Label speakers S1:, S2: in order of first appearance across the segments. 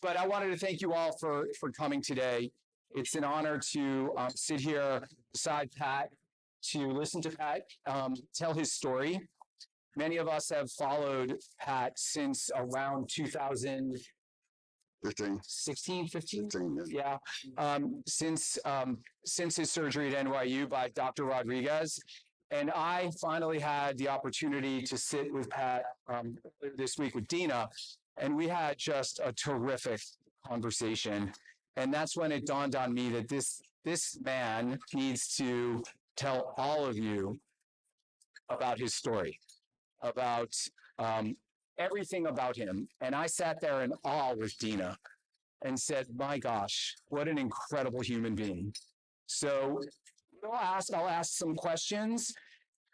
S1: but I wanted to thank you all for coming today. It's an honor to sit here beside Pat, to listen to Pat tell his story. Many of us have followed Pat since around 2016, 15? Yeah. Since his surgery at NYU by Dr. Rodriguez. And I finally had the opportunity to sit with Pat this week with Dina, and we had just a terrific conversation. And that's when it dawned on me that this man needs to tell all of you about his story, about everything about him. And I sat there in awe with Dina and said, my gosh, what an incredible human being. So I'll ask some questions.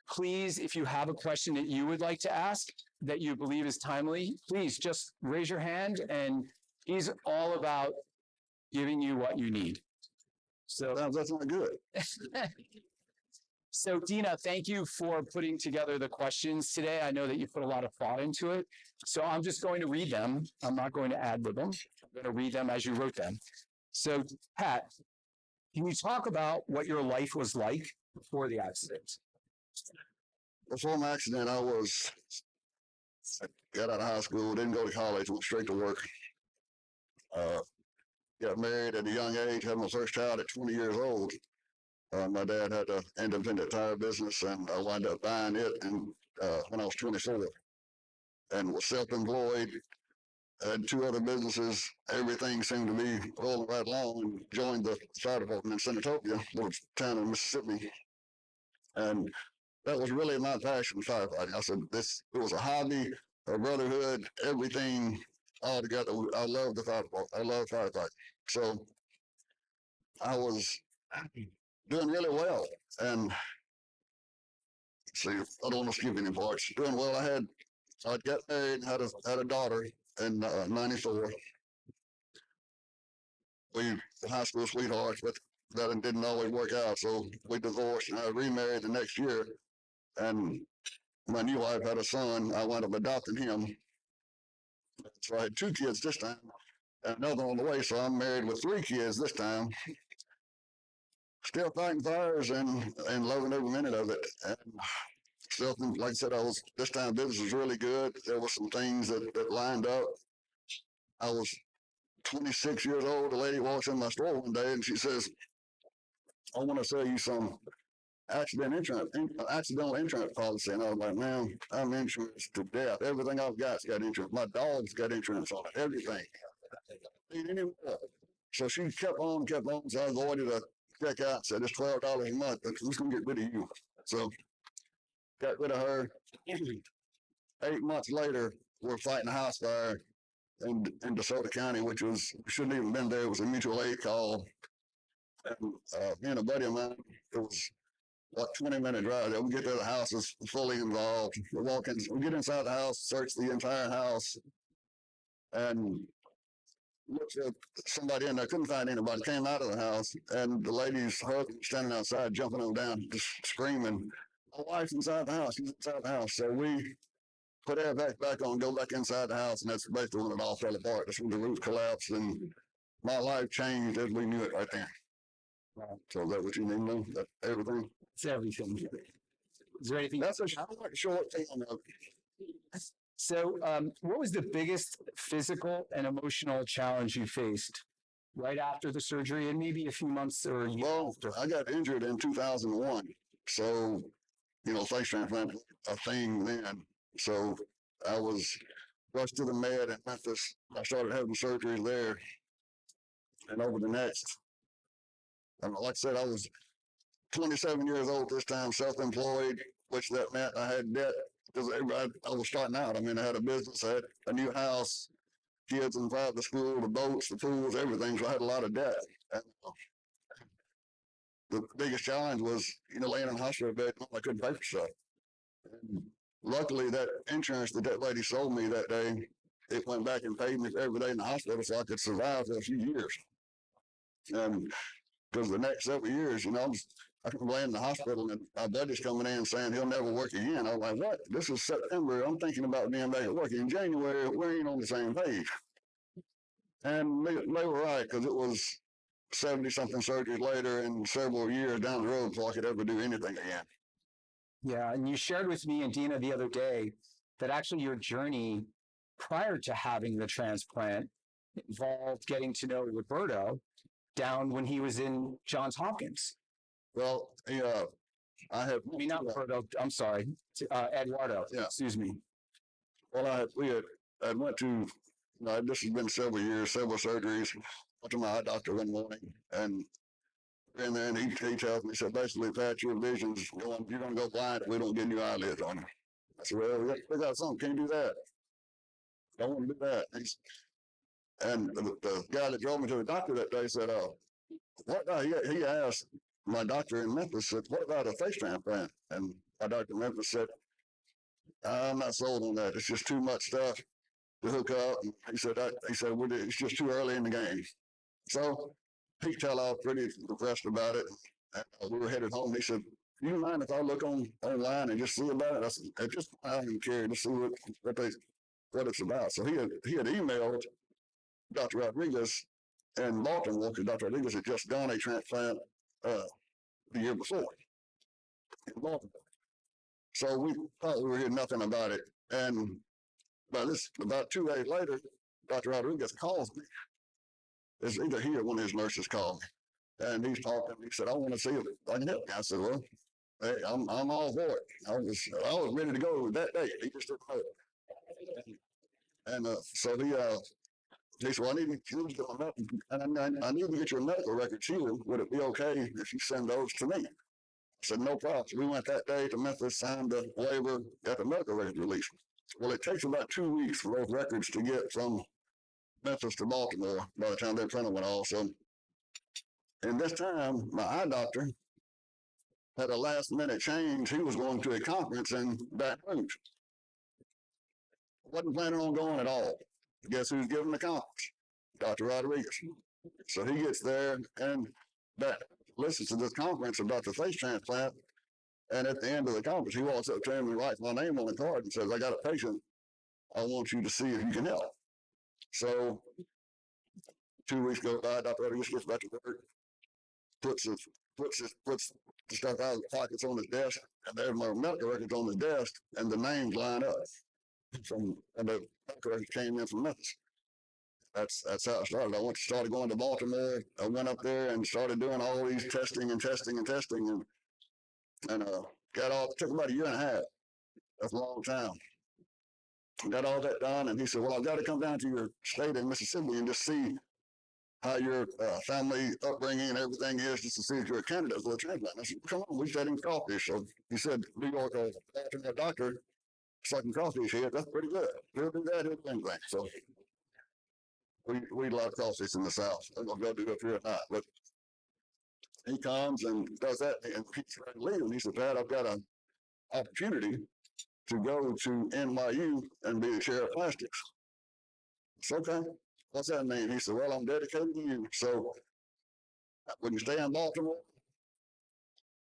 S1: Please, if you have a question that you would like to ask that you believe is timely, please just raise your hand, and he's all about giving you what you need. So
S2: that's not good.
S1: So Dina, thank you for putting together the questions today. I know that you put a lot of thought into it. So I'm just going to read them. I'm not going to ad-lib them. I'm going to read them as you wrote them. So Pat, can you talk about what your life was like before the accident?
S2: Before my accident, I got out of high school, didn't go to college, went straight to work. Got married at a young age, had my first child at 20 years old. My dad had an independent tire business, and I wound up buying it when I was 24, and was self-employed. Had two other businesses. Everything seemed to be rolling right along, and joined the fire department in Senatobia, a little town in Mississippi. And that was really my passion, firefighting. I said, it was a hobby, a brotherhood, everything all together. I love the fire department. I love firefighting. So I was doing really well. And see, I don't want to skip any parts. Doing well. I got married, had a daughter in 94. We were high school sweethearts, but that didn't always work out. So we divorced, and I remarried the next year. And my new wife had a son. I wound up adopting him. So I had 2 kids this time, and another on the way. So I'm married with 3 kids this time. Still fighting fires and loving every minute of it. And still, like I said, this time business was really good. There were some things that lined up. I was 26 years old. A lady walks in my store one day, and she says, I want to sell you some accidental insurance policy. And I was like, man, I'm insurance to death. Everything I've got's got insurance. My dog's got insurance on it. Everything. So she kept on. So I avoided a check out and said, it's $12 a month. Who's going to get rid of you? So got rid of her. 8 months later, we're fighting a house fire in DeSoto County, which shouldn't even been there. It was a mutual aid call. And me and a buddy of mine, it was a 20-minute drive. We get to the house, is fully involved. We get inside the house, search the entire house, and looked at somebody in there, couldn't find anybody, came out of the house, and the lady's husband standing outside, jumping on down, just screaming, my wife's inside the house, she's inside the house. So we put airbags back on, go back inside the house, and that's basically when it all fell apart. That's when the roof collapsed, and my life changed as we knew it right there. So is that what you need to know? Everything?
S1: It's everything. Is there anything?
S2: That's a short thing of it.
S1: So what was the biggest physical and emotional challenge you faced right after the surgery, and maybe a few months or a year after?
S2: I got injured in 2001. So, face transplant, a thing then. So I was rushed to the med in Memphis. I started having surgery there. And over the next, like I said, I was 27 years old this time, self-employed, which that meant I had debt because I was starting out. I mean, I had a business, I had a new house, kids in private school, the boats, the pools, everything. So I had a lot of debt. And the biggest challenge was, laying in a hospital bed, I couldn't pay for stuff. And luckily, that insurance that lady sold me that day, it went back and paid me every day in the hospital so I could survive for a few years. And because the next several years, I can lay in the hospital and my buddy's coming in saying he'll never work again. I was like, what? This is September. I'm thinking about being back at work in January. We ain't on the same page. And they were right, because it was 70 something surgeries later and several years down the road before I could ever do anything again.
S1: Yeah, and you shared with me and Dina the other day that actually your journey prior to having the transplant involved getting to know Roberto down when he was in Johns Hopkins.
S2: Well, I have.
S1: I mean, not Roberto, I'm sorry, Eduardo,
S2: Yeah.
S1: excuse me.
S2: Well, I went to, this has been several years, several surgeries. Went to my eye doctor one morning, and in there, and he tells me, he said, basically, Pat, your vision's going, you're going to go blind if we don't get new eyelids on you. I said, well, we got something. Can you do that? Don't want to do that. And the guy that drove me to the doctor that day said, what about, he asked my doctor in Memphis, said, what about a face transplant? And my doctor in Memphis said, I'm not sold on that. It's just too much stuff to hook up. And he said, it's just too early in the game. So he tell I was pretty depressed about it. And we were headed home. He said, do you mind if I look online and just see about it? I said, I don't even care to see what it's about. So he had emailed Dr. Rodriguez in Baltimore, because Dr. Rodriguez had just done a transplant the year before in Baltimore. So we thought we were hearing nothing about it. And about 2 days later, Dr. Rodriguez calls me. It's either he or one of his nurses called me. And he's talking. He said, I want to see if I can help you. I said, well, hey, I'm all for it. I was ready to go that day. He just didn't know it. And so he said, well, I need to get my medical, and I need to get your medical records here. Would it be okay if you send those to me? I said, no problem. So we went that day to Memphis, signed the waiver, got the medical records released. Well, it takes about 2 weeks for those records to get from Memphis to Baltimore by the time they're printed with all. So in this time, my eye doctor had a last minute change. He was going to a conference in Baton Rouge. Wasn't planning on going at all. Guess who's giving the conference? Dr. Rodriguez. So he gets there and listens to this conference about the face transplant. And at the end of the conference, he walks up to him and writes my name on the card and says, I got a patient. I want you to see if you can help. So 2 weeks go by, Dr. Rodriguez gets back to work, puts the stuff out of the pockets on his desk, and there's my medical records on his desk, and the names line up and the medical records came in from Memphis. That's how it started. I started going to Baltimore. I went up there and started doing all these testing and got all. It took about a year and a half. That's a long time. Got all that done, and he said, "Well, I've got to come down to your state in Mississippi and just see how your family upbringing and everything is, just to see if you're a candidate for a transplant." I said, "Come on, we stayed in crawfish." So he said, "New York, doctor, sucking crawfish here. That's pretty good. He'll do that. He'll do anything." So we eat a lot of crawfish in the South. I don't know if they'll do it up here or not, but he comes and does that, and he's ready to leave. And he said, "Pat, I've got an opportunity to go to NYU and be the chair of plastics." It's okay. What's that mean? He said, "Well, I'm dedicated to you. So when you stay in Baltimore,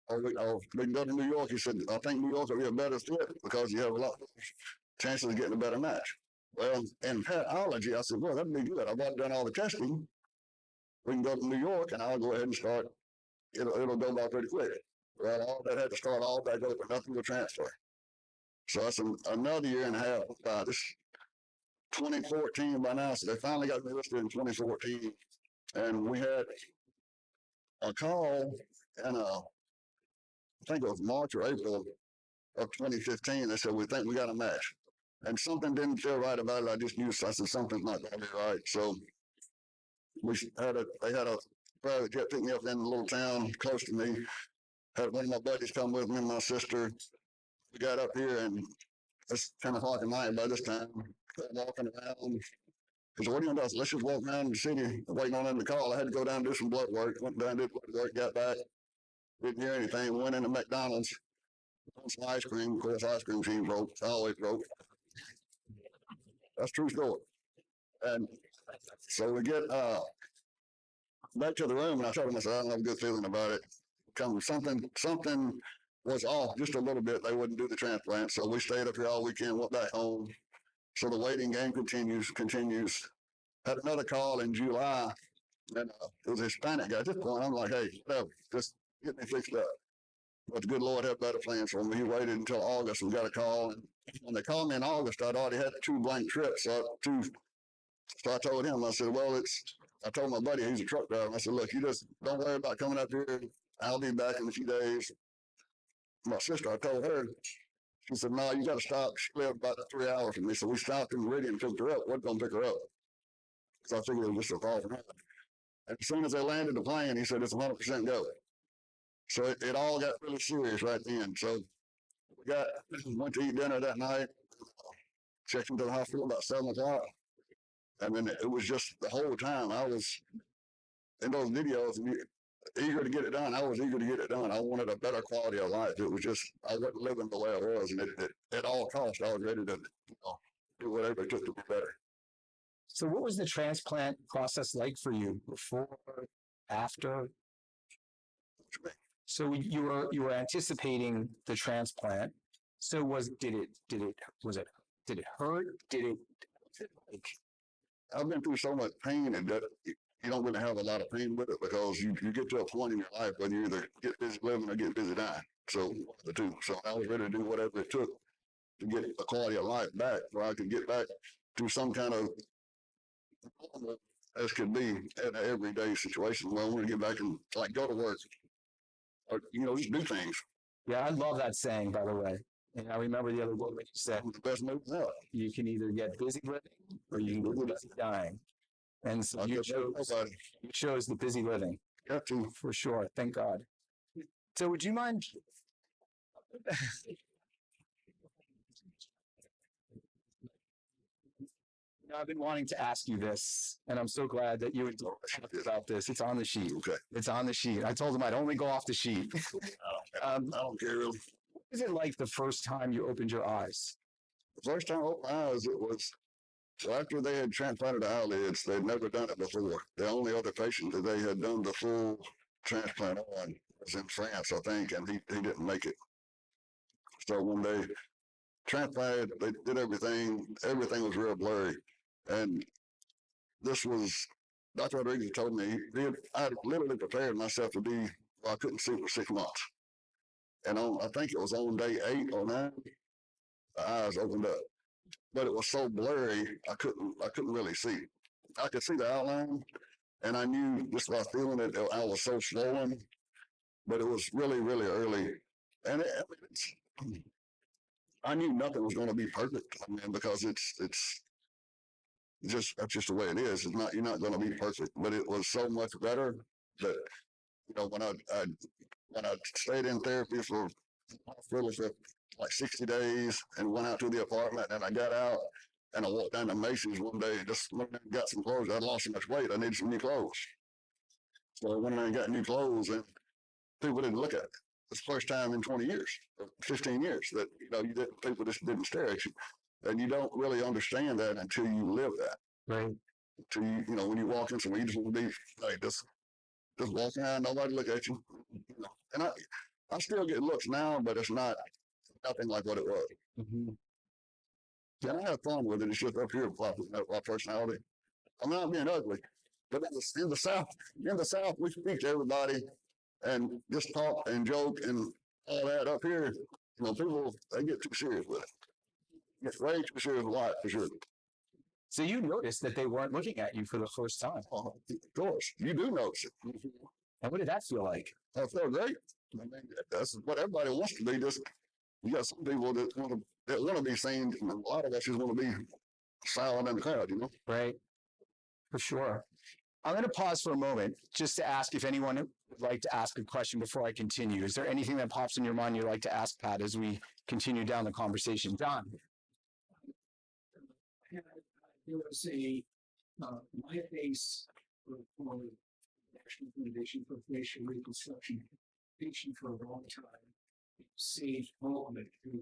S2: or we can go to New York," he said, "I think New York will be a better fit because you have a lot of chances of getting a better match." Well, in patology, I said, "Well, that'd be good. I've already done all the testing. We can go to New York, and I'll go ahead and start. It'll go by pretty quick." Well, all that had to start all back over, nothing to transfer. So that's another year and a half. By this 2014 by now, so they finally got me listed in 2014, and we had a call in I think it was March or April of 2015. They said, "We think we got a match." And something didn't feel right about it. I said, something's not going to be right. So they had a private jet pick me up in a little town close to me. Had one of my buddies come with me and my sister. We got up here, and it's 10 o'clock at night by this time. Walking around. He said, "What are you going to do?" Let's just walk around the city waiting on them to call. I had to go down and do some blood work. Went down, did blood work, got back. Didn't hear anything. Went into McDonald's. Some ice cream. Of course, ice cream machine broke. It's always broke. That's true story. And so we get back to the room, and I told him, I said, "I don't have a good feeling about it. Something was off just a little bit. They wouldn't do the transplant." So we stayed up here all weekend, went back home. So the waiting game continues. Had another call in July, and it was a Hispanic guy. At this point, I'm like, hey, whatever, just get me fixed up. But the good Lord had better plans for me. He waited until August and got a call. And when they called me in August, I'd already had 2 blank trips. So I told him, I said, well, I told my buddy, he's a truck driver. I said, look, you just don't worry about coming up here. I'll be back in a few days. My sister, I told her, she said, no, you got to stop. She lived about 3 hours from me. So we stopped in Meridian and picked her up. Wasn't going to pick her up. So I figured it was just a fall from heaven. And as soon as they landed the plane, he said, it's 100% go. So it all got really serious right then. So went to eat dinner that night, checked into the hospital about 7 o'clock. And then it was just the whole time I was in those videos eager to get it done. I was eager to get it done. I wanted a better quality of life. It was just, I wasn't living the way I was. And at all costs, I was ready to do whatever it took to be better.
S1: So what was the transplant process like for you before, after? So you were anticipating the transplant. So did it hurt? Like,
S2: I've been through so much pain and that you don't really have a lot of pain with it because you get to a point in your life when you either get busy living or get busy dying. So the two. So I was ready to do whatever it took to get a quality of life back where I could get back to some kind of normal as could be in an everyday situation where I want to get back and like go to work or just do things.
S1: Yeah, I love that saying, by the way. And I remember the other day when you said
S2: the best move out.
S1: You can either get busy living or you can get busy dying. And so you chose the busy living.
S2: Got to.
S1: For sure. Thank God. So would you mind? I've been wanting to ask you this, and I'm so glad that you talked about this. It's on the sheet.
S2: Okay.
S1: It's on the sheet. I told him I'd only go off the sheet.
S2: I don't care really.
S1: What was it like the first time you opened your eyes?
S2: The first time I opened my eyes, it was after they had transplanted the eyelids. They'd never done it before. The only other patient that they had done the full transplant on was in France, I think, and he didn't make it. So when they transplanted, they did everything. Everything was real blurry. And this was, Dr. Rodriguez told me, I literally prepared myself to be, I couldn't see for 6 months. And I think it was on day 8 or 9, the eyes opened up. But it was so blurry, I couldn't really see. I could see the outline, and I knew just by feeling it, I was so swollen, but it was really, really early. And I knew nothing was going to be perfect. I mean, because it's that's just the way it is. It's not, you're not going to be perfect, but it was so much better that when I stayed in therapy for like 60 days and went out to the apartment, and I got out and I walked down to Macy's one day and just went and got some clothes. I'd lost so much weight, I needed some new clothes. So I went in and got new clothes, and people didn't look at it. It's the first time in 20 years, or 15 years that people just didn't stare at you. And you don't really understand that until you live that.
S1: Right.
S2: Until when you walk in somewhere, you just want to be like just walk around, nobody look at you. And I still get looks now, but it's nothing like what it was.
S1: Mm-hmm.
S2: And I have fun with it. It's just up here my personality. I'm not being ugly, but in the South, we speak to everybody and just talk and joke and all that. Up here, people, they get too serious with it. Get way too serious with life, for sure.
S1: So you noticed that they weren't looking at you for the first time.
S2: Of course, you do notice it.
S1: And what did that feel like?
S2: I felt great. I mean, that's what everybody wants to be. Just you got some people that want to be seen, and a lot of us just want to be silent in the crowd.
S1: Right. For sure. I'm going to pause for a moment just to ask if anyone would like to ask a question before I continue. Is there anything that pops in your mind you'd like to ask Pat as we continue down the conversation? John.
S3: There was my base for the National Foundation for Facial Reconstruction patient for a long time, Sage Baldwin, who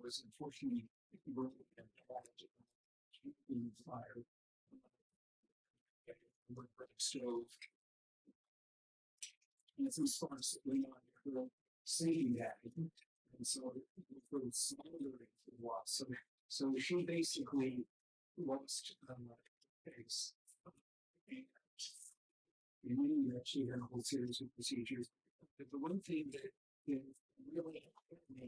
S3: was unfortunately broken and in fire. Stove. And it's responsibly on her saying that. And so it was smoldering for a while. So she basically lost case. And then you actually had a whole series of procedures. But the one thing that really hit me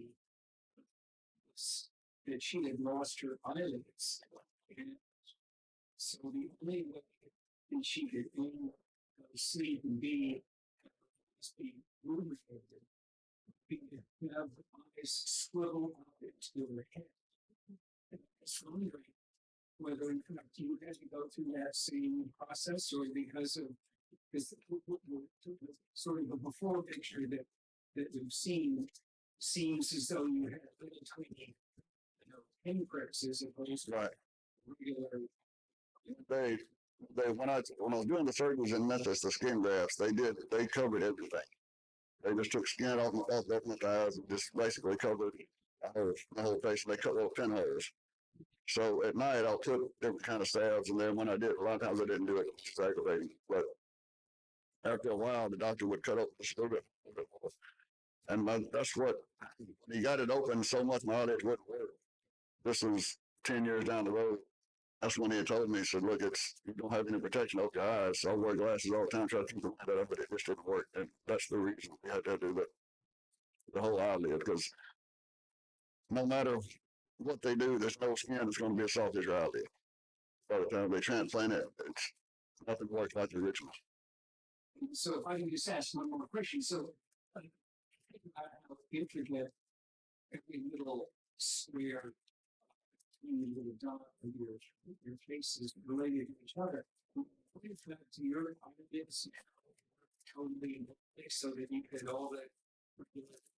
S3: was that she had lost her eyelids. And so the only way that she could sleep and be lubricated, be to have the eyes swivel up into her head. And I was wondering whether in fact you had to go through that same process, or because sort of the before picture that we've seen seems as though you had little tiny, pinpricks as opposed to
S2: Right.
S3: regular.
S2: They when I was doing the surgeries in Memphis, the skin grafts, they covered everything. They just took skin off my eyes and just basically covered my whole face, and they cut little pinholes. So at night I'll put different kind of salves in there. When I did, a lot of times I didn't do it, it's aggravating. But after a while, the doctor would cut up just a little bit more. And that's what, he got it open so much my eyelids wouldn't work. This was 10 years down the road. That's when he had told me, he said, look, you don't have any protection over your eyes. So I wear glasses all the time, try to keep them better, but it just didn't work. And that's the reason we had to do the whole eyelid, because no matter what they do, there's no skin that's going to be as soft as your eyelid. By the time they transplant it, nothing works like the original.
S3: So if I can just ask one more question. So I how intricate every little square between the little dot of your faces related to each other. What if that to your eyelids totally fixed so that you get all the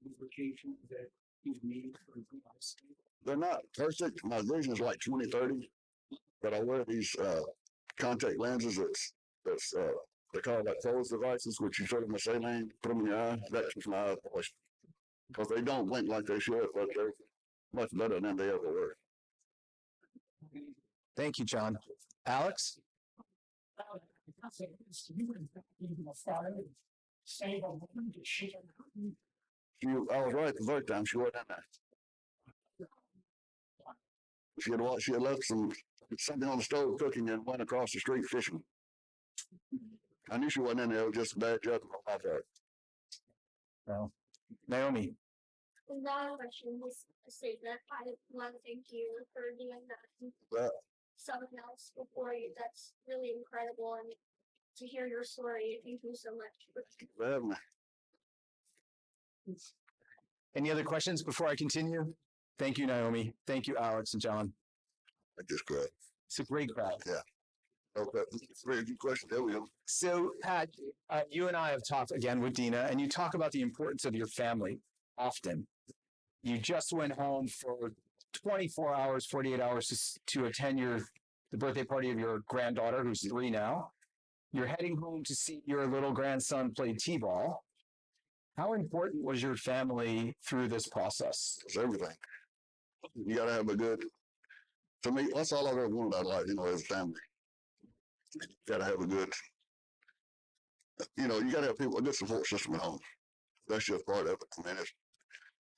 S3: lubrication that you need for eyes?
S2: They're not perfect. My vision is like 20/30, but I wear these contact lenses that's they call like closed devices, which you fill them with saline, put them in your eye. That keeps my eyes moist because they don't blink like they should, but they're much better than they ever were.
S1: Thank you, John. Alex?
S2: I was right the first time. She wasn't in there. She had left something on the stove cooking and went across the street fishing. I knew she wasn't in there. It was just bad judgment on my part.
S1: Well, Naomi.
S4: Not a question, just a statement. I want to thank you for doing that.
S2: But
S4: Someone else before you. That's really incredible, and to hear your story. Thank you so much.
S2: for having me.
S1: Any other questions before I continue? Thank you, Naomi. Thank you, Alex and John.
S2: I just cried.
S1: It's a great crowd.
S2: Yeah. Okay. Very good question. There we go.
S1: So, Pat, you and I have talked again with Dina, and you talk about the importance of your family often. You just went home for 24 hours, 48 hours to attend the birthday party of your granddaughter, who's 3 now. You're heading home to see your little grandson play t-ball. How important was your family through this process?
S2: It's everything. You got to have to me, that's all I've ever wanted out of life, as a family. You got to have you got to have a good support system at home. That's just part of it. I mean,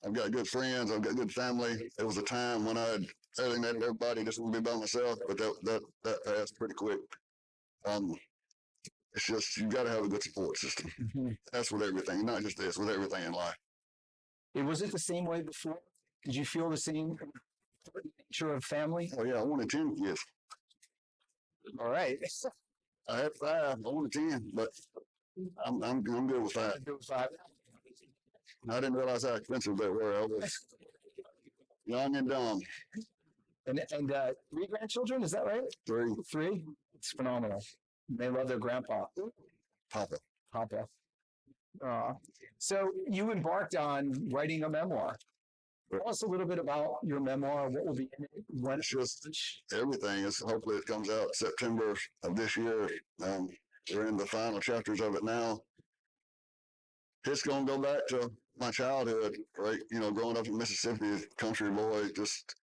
S2: I've got good friends. I've got good family. It was a time when I had alienated everybody, just want to be by myself, but that passed pretty quick. It's just, you got to have a good support system.
S1: Mm-hmm.
S2: That's with everything, not just this, with everything in life.
S1: Was it the same way before? Did you feel the same nature of family?
S2: Oh yeah, I wanted 10 kids.
S1: All right.
S2: I had 5. I wanted 10, but I'm good with 5. I didn't realize how expensive they were. I was young and dumb.
S1: And 3 grandchildren, is that right?
S2: 3.
S1: 3? It's phenomenal. They love their grandpa.
S2: Papa.
S1: So you embarked on writing a memoir. Tell us a little bit about your memoir. What will be in it? When
S2: it's just everything. Hopefully it comes out September of this year. We're in the final chapters of it now. It's going to go back to my childhood, right? Growing up in Mississippi, country boy, just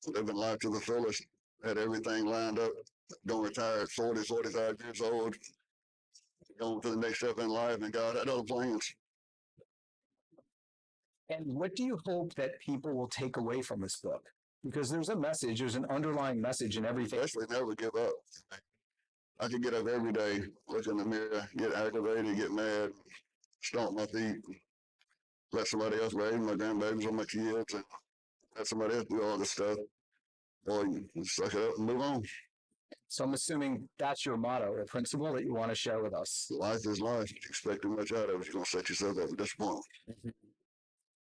S2: living life to the fullest. Had everything lined up. Going to retire at 40, 45 years old. Going to the next step in life, and God had other plans.
S1: And what do you hope that people will take away from this book? Because there's a message, there's an underlying message in everything.
S2: Especially never give up. I could get up every day, look in the mirror, get aggravated, get mad, stomp my feet, let somebody else raise my grandbabies or my kids, and let somebody else do all this stuff. Or you suck it up and move on.
S1: So I'm assuming that's your motto, a principle that you want to share with us.
S2: Life is life. If you expect too much out of it, you're going to set yourself up for disappointment.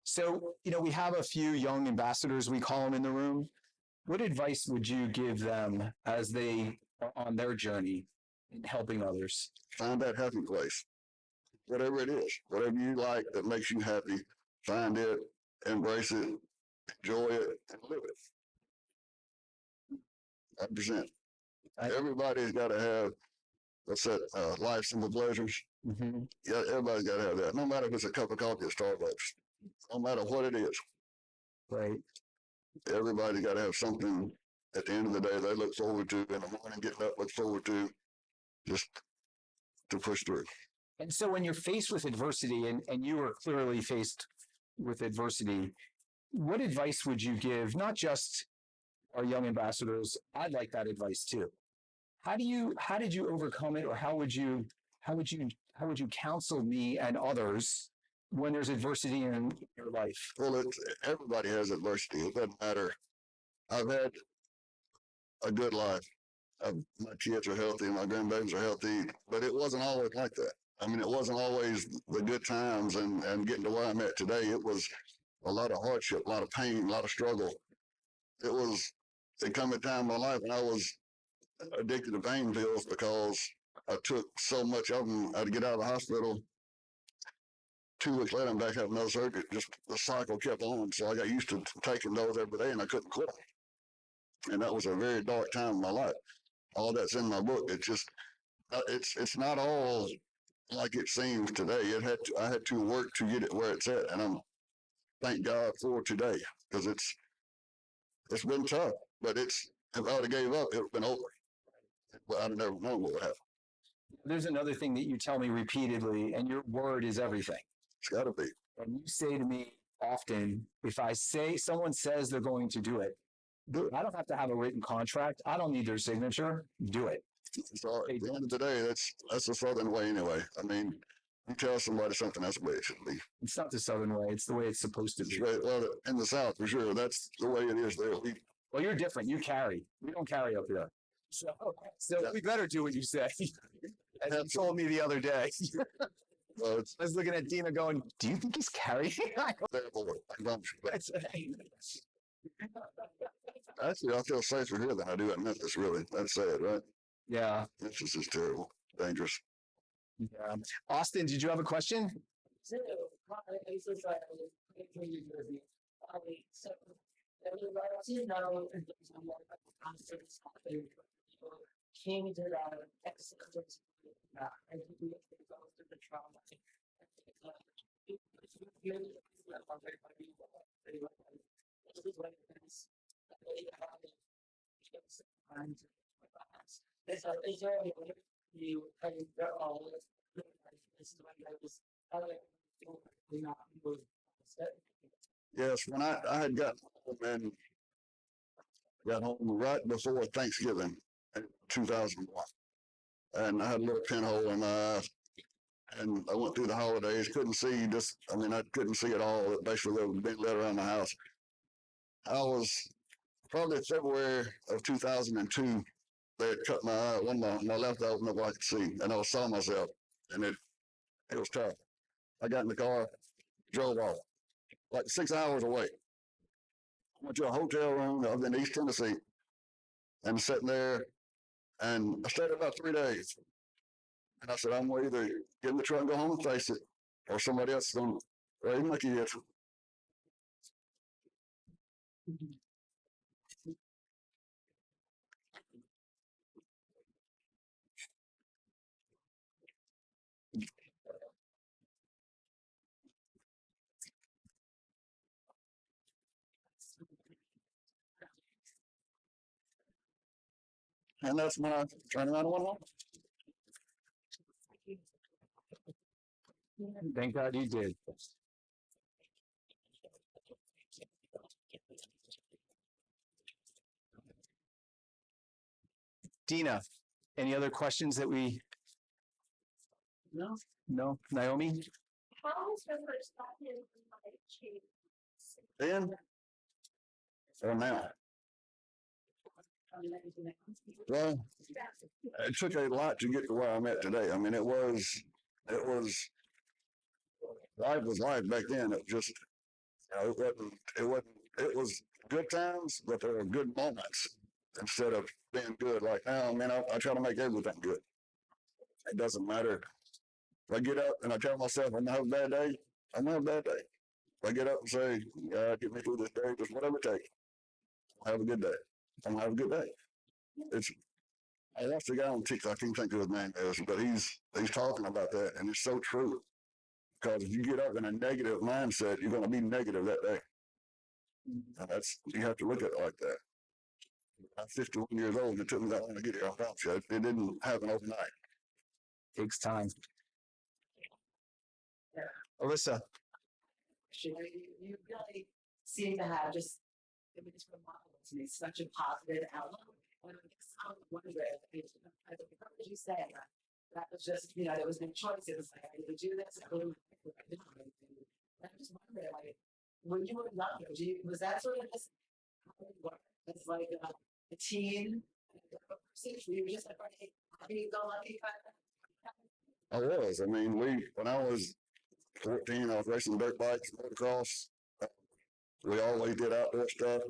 S1: So, we have a few young ambassadors, we call them, in the room. What advice would you give them as they are on their journey in helping others?
S2: Find that happy place. Whatever it is, whatever you like that makes you happy, find it, embrace it, enjoy it, and live it. 100%. Everybody's got to have, what's that, life simple pleasures.
S1: Mm-hmm.
S2: Yeah, everybody's got to have that. No matter if it's a cup of coffee at Starbucks, no matter what it is.
S1: Right.
S2: Everybody got to have something at the end of the day they look forward to in the morning, getting up, look forward to, just to push through.
S1: And so when you're faced with adversity, and you are clearly faced with adversity, what advice would you give, not just our young ambassadors? I'd like that advice too. How did you overcome it, or how would you counsel me and others when there's adversity in your life?
S2: Well, everybody has adversity. It doesn't matter. I've had a good life. My kids are healthy, my grandbabies are healthy, but it wasn't always like that. I mean, it wasn't always the good times and getting to where I'm at today. It was a lot of hardship, a lot of pain, a lot of struggle. It come a time in my life when I was addicted to pain pills because I took so much of them. I had to get out of the hospital. 2 weeks later, I'm back having another surgery. Just the cycle kept on. So I got used to taking those every day and I couldn't quit. And that was a very dark time in my life. All that's in my book. It's not all like it seems today. I had to work to get it where it's at, and thank God for today, because it's been tough. But if I would have gave up, it would have been over. But I'd never known what would happen.
S1: There's another thing that you tell me repeatedly, and your word is everything.
S2: It's got to be.
S1: And you say to me often, if someone says they're going to do it, I don't have to have a written contract. I don't need their signature. Do it.
S2: So at the end of the day, that's the Southern way anyway. I mean, you tell somebody something, that's the way it should be.
S1: It's not the Southern way. It's the way it's supposed to be.
S2: Right. Well, in the South, for sure, that's the way it is there.
S1: Well, you're different. You carry. We don't carry up here. So yeah. We better do what you say. As you told me the other day. Well, I was looking at Dina going, do you think he's carrying?
S2: Actually, I feel safer here than I do at Memphis, really. That's sad, right?
S1: Yeah.
S2: Memphis is terrible, dangerous.
S1: Yeah. Austin, did you have a question?
S5: So, came to that excellent I think we have to go through the trauma. This is what it is. Is there any way you kind of get all this is what I was not moved?
S2: Yes, when I had gotten home and got home right before Thanksgiving in 2001. And I had a little pinhole in my eye. And I went through the holidays, couldn't see I couldn't see at all. Basically, they were being led around the house. I was probably February of 2002. They had cut my eye, my left eye opened up I could see. And I saw myself. And it was tough. I got in the car, drove off, like 6 hours away. Went to a hotel room up in East Tennessee and sitting there, and I stayed about 3 days. And I said, I'm going to either get in the truck and go home and face it, or somebody else is going to raise my kids. And that's when I turned around and went home.
S1: Thank God you did. Dina, any other questions that we?
S3: No.
S1: No, Naomi?
S4: How has your perspective on life changed?
S2: Then or now? Well, it took a lot to get to where I'm at today. I mean, life was life back then. It just, it was good times, but there were good moments instead of being good. Like now, I mean, I try to make everything good. It doesn't matter. If I get up and I tell myself I'm gonna have a bad day, I'm gonna have a bad day. If I get up and say, God, get me through this day, just whatever it takes, have a good day. I'm gonna have a good day. It's I watched the guy on TikTok, I can't think of his name is, but he's talking about that, and it's so true. Because if you get up in a negative mindset, you're gonna be negative that day. And you have to look at it like that. I'm 51 years old, and it took me that long to get here. I promise you, it didn't happen overnight.
S1: Takes time. Alyssa?
S5: You really seem to have just, it was remarkable to me, such a positive outlook. And I guess I wonder, I heard you say that was just, there was no choice. It was like, I either do this or do it. And I'm just wondering, like, when you were younger, was that sort of just as like a teen, were you just like, happy go lucky kind of?
S2: I was. I mean, when I was 14, I was racing dirt bikes, motocross. We always did outdoor stuff,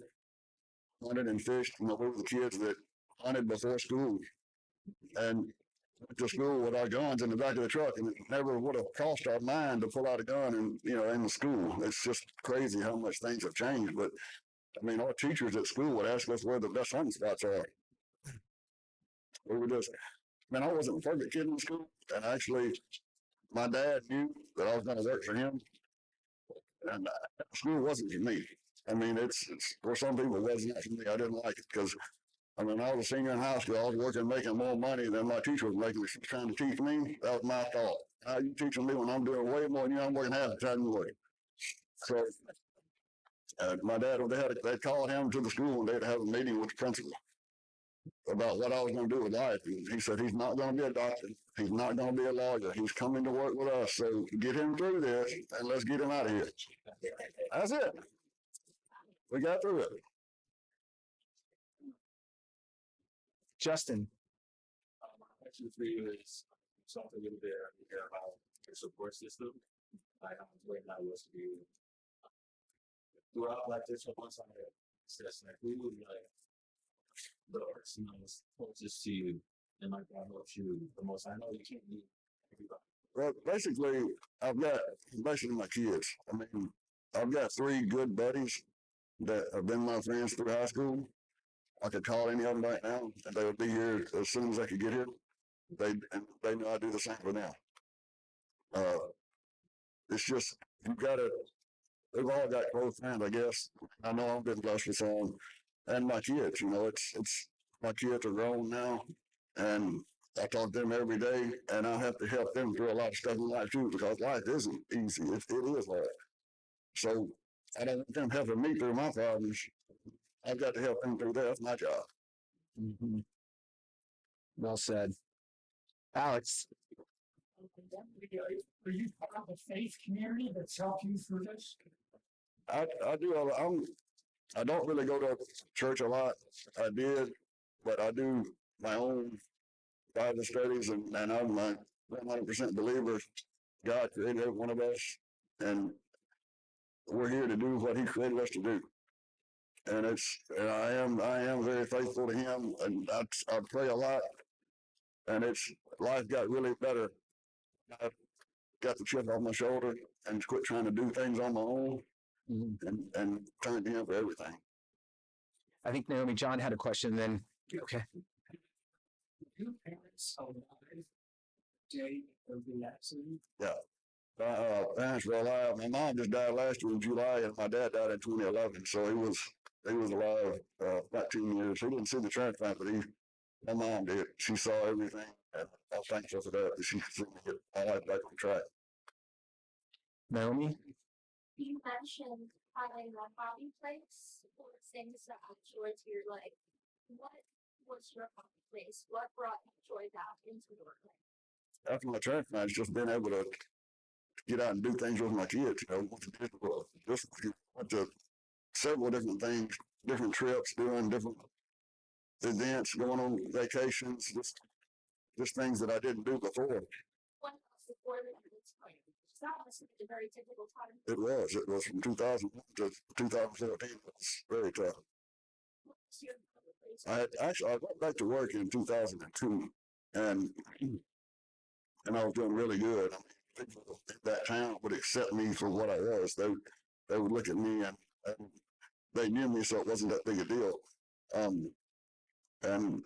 S2: hunted and fished. We were the kids that hunted before school and went to school with our guns in the back of the truck, and it never would have crossed our mind to pull out a gun and in the school. It's just crazy how much things have changed. But I mean, our teachers at school would ask us where the best hunting spots are. We were just, man, I wasn't a perfect kid in school, and actually, my dad knew that I was going to work for him, and school wasn't for me. I mean, it's for some people it wasn't for me. I didn't like it because, I mean, I was a senior in high school. I was working, making more money than my teacher was making. She was trying to teach me. That was my thought. How you teaching me when I'm doing way more than you? I'm working half the time you work. So, my dad, they'd call him to the school and they'd have a meeting with the principal about what I was going to do with life. And he said, he's not going to be a doctor. He's not going to be a lawyer. He's coming to work with us. So get him through this and let's get him out of here. That's it. We got through it.
S1: Justin?
S6: Question for you is something a little bit earlier about your support system. Like how important that was to you. Throughout like this one side of success, like who would be like the person that was closest to you and like that helps you the most? I know you can't meet everybody.
S2: Well, basically, I've got basically my kids. I mean, I've got 3 good buddies that have been my friends through high school. I could call any of them right now, and they would be here as soon as I could get here. They know I do the same for them. It's just we've all got close friends, I guess. I know I'm getting blessed with some, and my kids. It's my kids are grown now, and I talk to them every day, and I have to help them through a lot of stuff in life too, because life isn't easy. It is hard. So I don't want them helping me through my problems. I've got to help them through theirs. That's my job.
S1: Mm-hmm. Well said. Alex?
S3: Are you part of a faith community that's helped you through this?
S2: I do. I don't really go to church a lot. I did, but I do my own Bible studies, and I'm a 100% believer. God created every one of us, and we're here to do what He created us to do. And I am very faithful to Him, and I pray a lot. And life got really better. I got the chip off my shoulder and quit trying to do things on my own, and turn to Him for everything.
S1: I think Naomi John had a question. Then okay.
S3: Your parents alive day of the accident?
S2: Yeah. Parents were alive. My mom just died last year in July, and my dad died in 2011. So he was alive about 2 years. He didn't see the transplant, but my mom did. She saw everything, and I'm thankful for that. She could get my life back on track.
S1: Naomi?
S4: You mentioned having a hobby place or things that add joy to your life. What was your happy place? What brought you joy back into your life?
S2: After my transplant, it's just being able to get out and do things with my kids. You know, just went to several different things, different trips, doing different events, going on vacations, just things that I didn't do before.
S4: What else before the transplant? That must have been a very difficult time.
S2: It was from 2001 to 2014. It was very tough.
S4: What was your happy place?
S2: I went back to work in 2002, and I was doing really good. I mean, people in that town would accept me for what I was. They would look at me and they knew me, so it wasn't that big a deal. And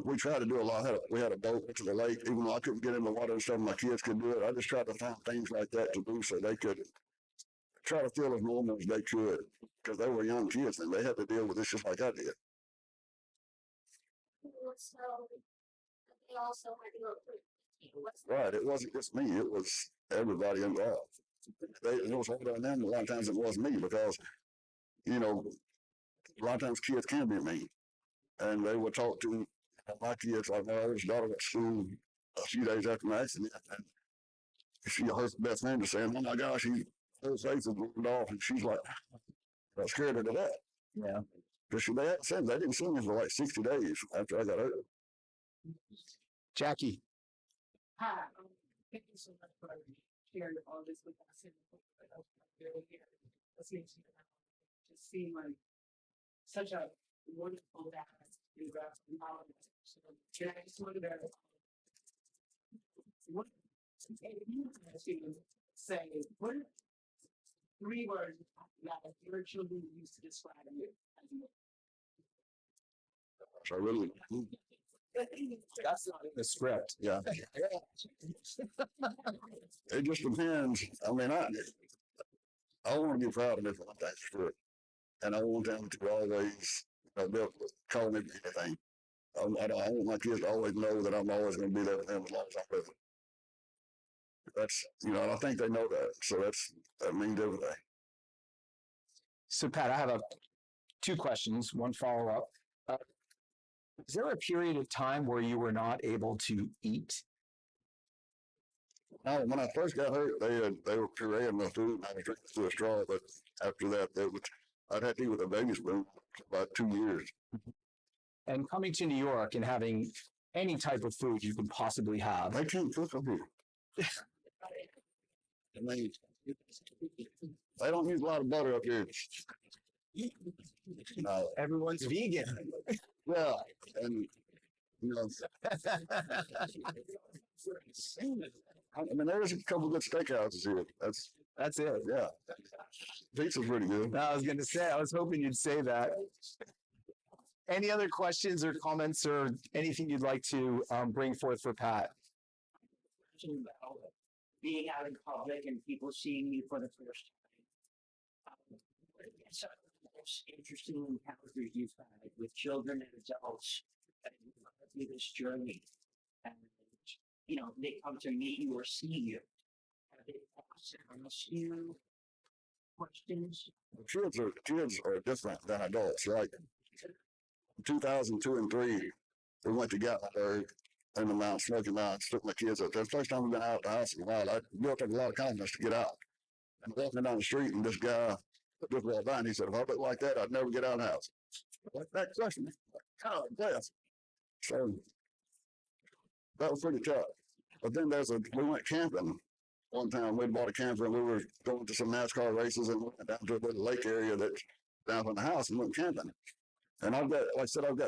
S2: we tried to do a lot. We had a boat to the lake, even though I couldn't get in the water and stuff. My kids could do it. I just tried to find things like that to do so they could try to feel as normal as they could, because they were young kids and they had to deal with this just like I did.
S4: So they also had to go through.
S2: Right. It wasn't just me. It was everybody involved. It was harder on them a lot of times than it was me, because, you know, a lot of times kids can be mean. And they would talk to my kids, like my oldest daughter at school a few days after my accident. And she heard her best friend saying, "Oh my gosh, her face is moved off." And she's like, I was scared her to death.
S1: Yeah.
S2: Because they had said they didn't see me for like 60 days after I got hurt.
S1: Jackie.
S5: Hi, thank you so much for sharing all this with us. And really listening to you, just seeing like such a wonderful balance in grasp and knowledge. So, I just wanted to what if you had to say what are 3 words that your children used to describe you as you?
S2: So I really,
S1: That's not in the script.
S2: yeah. It just depends. I mean, I want to be proud of me for one thing, sure. And I want them to always be able to call me anything. I want my kids to always know that I'm always going to be there for them as long as I'm with them. That's, and I think they know that. So that means everything.
S1: So, Pat, I have 2 questions, one follow-up. Is there a period of time where you were not able to eat?
S2: Now, when I first got hurt, they were pureeing my food and I was drinking through a straw. But after that, I'd had to eat with a baby spoon for about 2 years.
S1: And coming to New York and having any type of food you could possibly have.
S2: They can't cook up here. I mean, they don't use a lot of butter up here. No.
S1: Everyone's vegan.
S2: Yeah, and I mean, there's a couple good steakhouses here.
S1: That's it.
S2: Yeah, pizza's pretty good.
S1: No, I was going to say, I was hoping you'd say that. Any other questions or comments or anything you'd like to bring forth for Pat?
S7: About being out in public and people seeing you for the first time. What are some of the most interesting encounters you've had with children and adults through this journey? And they come to meet you or see you. Have they asked you questions?
S2: Kids are different than adults. Like 2002 and 3, we went to Gatlinburg in the mountains, Smoky Mountains, took my kids up there. The first time we've been out of the house in a while. I built up a lot of confidence to get out. And walking down the street, and this guy just walked by, and he said, "If I looked like that, I'd never get out of the house." Like that question, God bless. So that was pretty tough. But then we went camping one time. We bought a camper, and we were going to some NASCAR races, and we went down to a little lake area that's down from the house and went camping. And I've got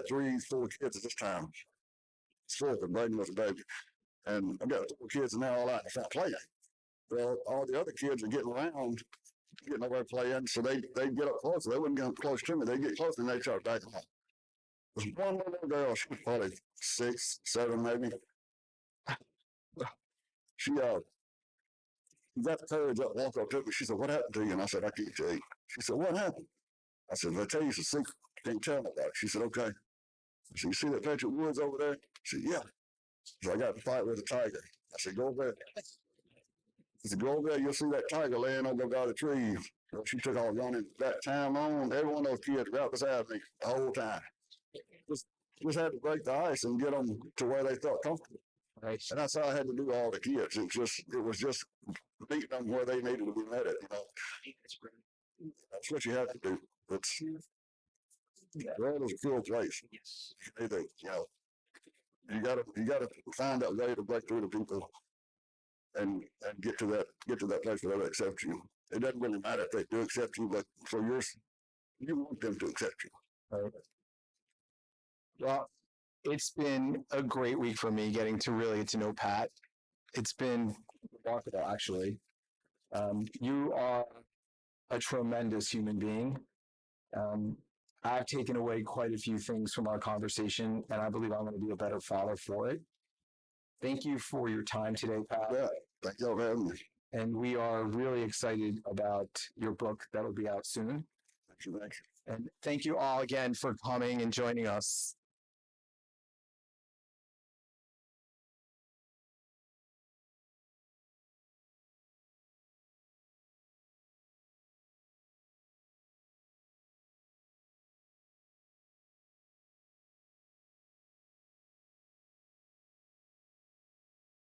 S2: 3, 4 kids at this time. It's 4, but Braden was a baby. And I've got 4 kids, and they're all out in front playing. Well, all the other kids are getting around, getting over playing, so they get up close. They wouldn't get close to me. They get close, and they start backing off. There's one little girl, she was probably 6, 7 maybe. She got the courage up, walked up to me. She said, "What happened to you?" And I said, "I can't tell you." She said, "What happened?" I said, "If I tell you it's a secret, can't tell nobody." She said, "Okay." I said, "You see that patch of woods over there?" She said, "Yeah." So I got to fight with a tiger. I said, "Go over there." If you go over there, you'll see that tiger laying over by the tree. So she took off running that time on. Every one of those kids right beside me the whole time. Just had to break the ice and get them to where they felt comfortable.
S1: Right.
S2: And that's how I had to do all the kids. It was just meeting them where they needed to be met at, you know. That's what you have to do. It's the world is a cruel place.
S7: Yes.
S2: Anything, you know. You gotta find that way to break through to people and get to that place where they accept you. It doesn't really matter if they do accept you, but for yours, you want them to accept you.
S1: Right. Well, it's been a great week for me getting to really get to know Pat. It's been remarkable, actually. You are a tremendous human being. I've taken away quite a few things from our conversation, and I believe I'm going to be a better father for it. Thank you for your time today, Pat.
S2: Yeah, thank y'all for having me.
S1: And we are really excited about your book that'll be out soon.
S2: Thank you.
S1: And thank you all again for coming and joining us.